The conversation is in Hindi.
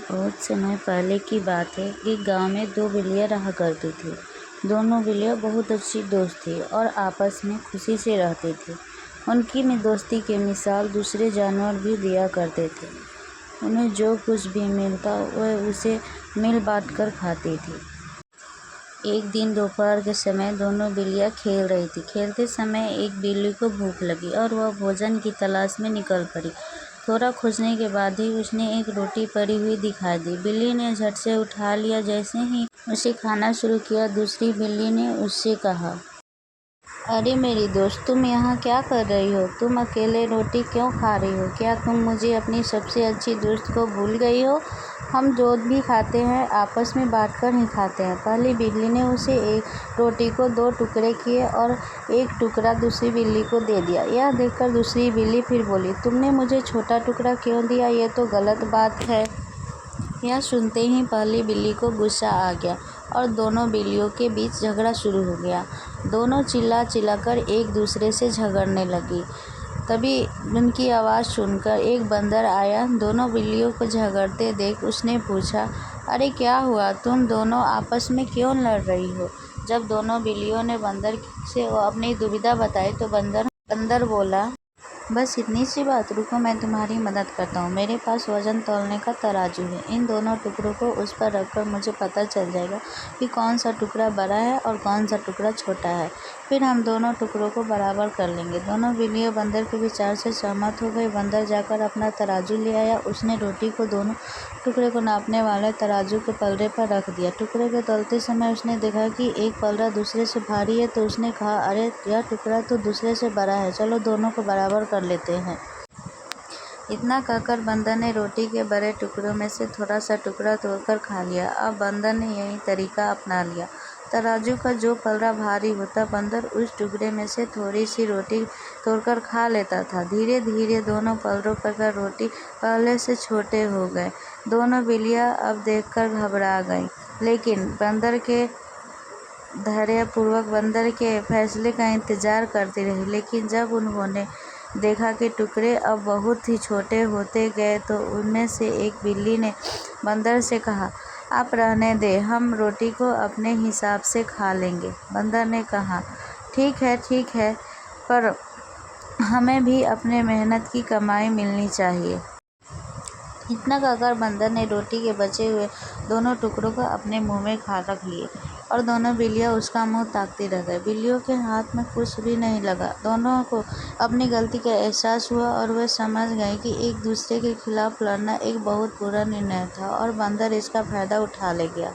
बहुत समय पहले की बात है। एक गांव में दो बिल्लियां रहा करती थी। दोनों बिल्लियां बहुत अच्छी दोस्त थी और आपस में खुशी से रहती थी। उनकी में दोस्ती की मिसाल दूसरे जानवर भी दिया करते थे। उन्हें जो कुछ भी मिलता वह उसे मिल बांट कर खाती थी। एक दिन दोपहर के समय दोनों बिल्लियां खेल रही थी। खेलते समय एक बिल्ली को भूख लगी और वह भोजन की तलाश में निकल पड़ी। थोड़ा खोजने के बाद ही उसने एक रोटी पड़ी हुई दिखाई दी। बिल्ली ने झट से उठा लिया। जैसे ही उसे खाना शुरू किया, दूसरी बिल्ली ने उससे कहा, अरे मेरी दोस्त, तुम यहाँ क्या कर रही हो? तुम अकेले रोटी क्यों खा रही हो? क्या तुम मुझे अपनी सबसे अच्छी दोस्त को भूल गई हो? हम जो भी खाते हैं आपस में बांटकर ही खाते हैं। पहली बिल्ली ने उसे एक रोटी को दो टुकड़े किए और एक टुकड़ा दूसरी बिल्ली को दे दिया। यह देखकर दूसरी बिल्ली फिर बोली, तुमने मुझे छोटा टुकड़ा क्यों दिया? ये तो गलत बात है। यह सुनते ही पहली बिल्ली को गुस्सा आ गया और दोनों बिल्लियों के बीच झगड़ा शुरू हो गया। दोनों चिल्लाकर एक दूसरे से झगड़ने लगी। तभी उनकी आवाज़ सुनकर एक बंदर आया। दोनों बिल्लियों को झगड़ते देख उसने पूछा, अरे क्या हुआ? तुम दोनों आपस में क्यों लड़ रही हो? जब दोनों बिल्लियों ने बंदर से अपनी दुविधा बताई तो बंदर बोला, बस इतनी सी बात, रुको मैं तुम्हारी मदद करता हूँ। मेरे पास वजन तौलने का तराजू है। इन दोनों टुकड़ों को उस पर रखकर मुझे पता चल जाएगा कि कौन सा टुकड़ा बड़ा है और कौन सा टुकड़ा छोटा है। फिर हम दोनों टुकड़ों को बराबर कर लेंगे। दोनों बिल्लियाँ बंदर के विचार से सहमत हो गई। बंदर जाकर अपना तराजू ले आया। उसने रोटी को दोनों टुकड़े को नापने वाले तराजू के पलड़े पर रख दिया। टुकड़े को तौलते समय उसने देखा कि एक पलड़ा दूसरे से भारी है, तो उसने कहा, अरे यह टुकड़ा तो दूसरे से बड़ा है, चलो दोनों को बराबर कर लेते हैं। इतना कहकर बंदर ने रोटी के बड़े टुकड़ों में से थोड़ा सा टुकड़ा तोड़कर खा लिया। अब बंदर ने यही तरीका अपना लिया। तराजू का जो पलड़ा भारी होता, बंदर उस टुकड़े में से थोड़ी सी रोटी तोड़कर खा लेता था। धीरे धीरे दोनों पलड़ों पर रोटी पहले से छोटे हो गए। दोनों बिल्लियाँ अब देखकर घबरा गईं, लेकिन बंदर के धैर्यपूर्वक बंदर के फैसले का इंतजार करती रही। लेकिन जब उन्होंने देखा कि टुकड़े अब बहुत ही छोटे होते गए, तो उनमें से एक बिल्ली ने बंदर से कहा, आप रहने दें, हम रोटी को अपने हिसाब से खा लेंगे। बंदर ने कहा, ठीक है, पर हमें भी अपने मेहनत की कमाई मिलनी चाहिए। इतना कहकर बंदर ने रोटी के बचे हुए दोनों टुकड़ों को अपने मुंह में खा रख लिए और दोनों बिल्लियां उसका मुंह ताकती रह गई। बिल्लियों के हाथ में कुछ भी नहीं लगा। दोनों को अपनी गलती का एहसास हुआ और वे समझ गए कि एक दूसरे के खिलाफ लड़ना एक बहुत बुरा निर्णय था और बंदर इसका फायदा उठा ले गया।